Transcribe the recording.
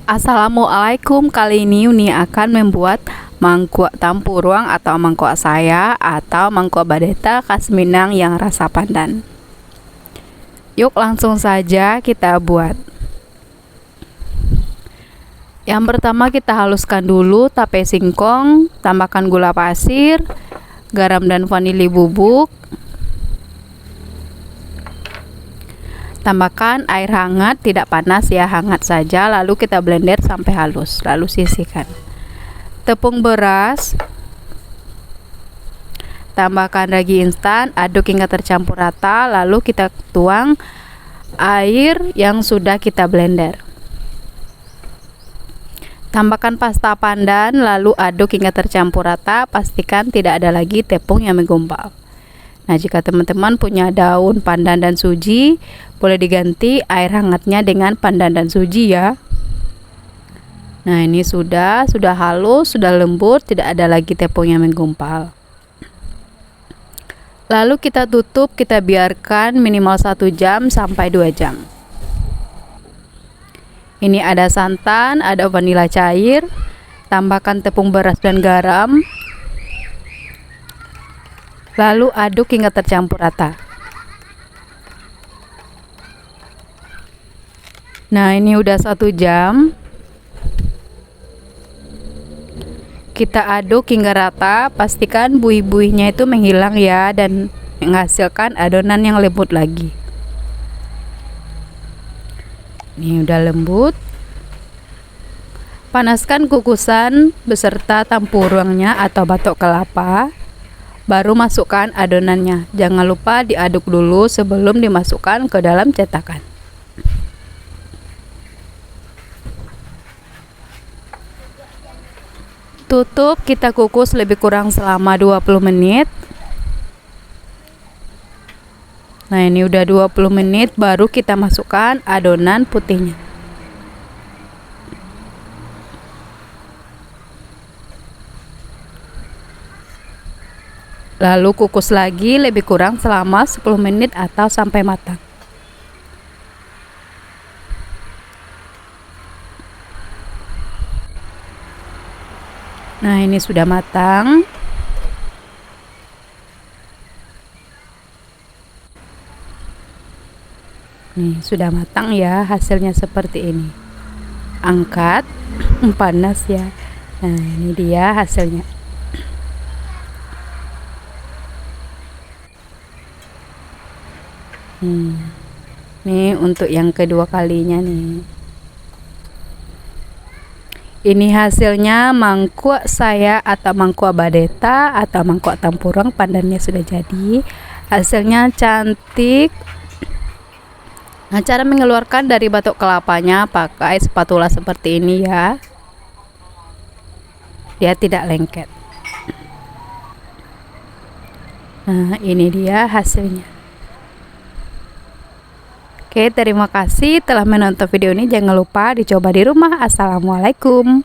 Assalamualaikum, kali ini Uni akan membuat mangkuk tampuruang atau mangkuk saya atau mangkuk badeta khas Minang yang rasa pandan. Yuk langsung saja kita buat. Yang pertama kita haluskan dulu tape singkong, tambahkan gula pasir, garam dan vanili bubuk. Tambahkan air hangat, tidak panas ya, hangat saja, lalu kita blender sampai halus, lalu sisihkan. Tepung beras, tambahkan ragi instan, aduk hingga tercampur rata, lalu kita tuang air yang sudah kita blender. Tambahkan pasta pandan, lalu aduk hingga tercampur rata, pastikan tidak ada lagi tepung yang menggumpal. Nah, jika teman-teman punya daun pandan dan suji, boleh diganti air hangatnya dengan pandan dan suji ya. Nah, ini sudah halus, sudah lembut, tidak ada lagi tepung yang menggumpal. Lalu kita tutup, kita biarkan minimal 1 jam sampai 2 jam. Ini ada santan, ada vanila cair, tambahkan tepung beras dan garam. Lalu aduk hingga tercampur rata. Nah, ini udah 1 jam. Kita aduk hingga rata, pastikan buih-buihnya itu menghilang ya, dan menghasilkan adonan yang lembut lagi. Ini udah lembut. Panaskan kukusan beserta tampuruangnya atau batok kelapa. Baru masukkan adonannya. Jangan lupa diaduk dulu sebelum dimasukkan ke dalam cetakan. Tutup, kita kukus lebih kurang selama 20 menit. Nah, ini udah 20 menit, baru kita masukkan adonan putihnya. Lalu kukus lagi lebih kurang selama 10 menit atau sampai matang. Nah, ini sudah matang. Nih, sudah matang ya, hasilnya seperti ini. Angkat, panas ya. Nah, ini dia hasilnya. Nih untuk yang kedua kalinya nih. Ini hasilnya mangkuk saya atau mangkuk badeta atau mangkuk tampuruang, pandannya sudah jadi. Hasilnya cantik. Nah, cara mengeluarkan dari batok kelapanya pakai spatula seperti ini ya. Dia tidak lengket. Nah, ini dia hasilnya. Oke, terima kasih telah menonton video ini. Jangan lupa dicoba di rumah. Assalamualaikum.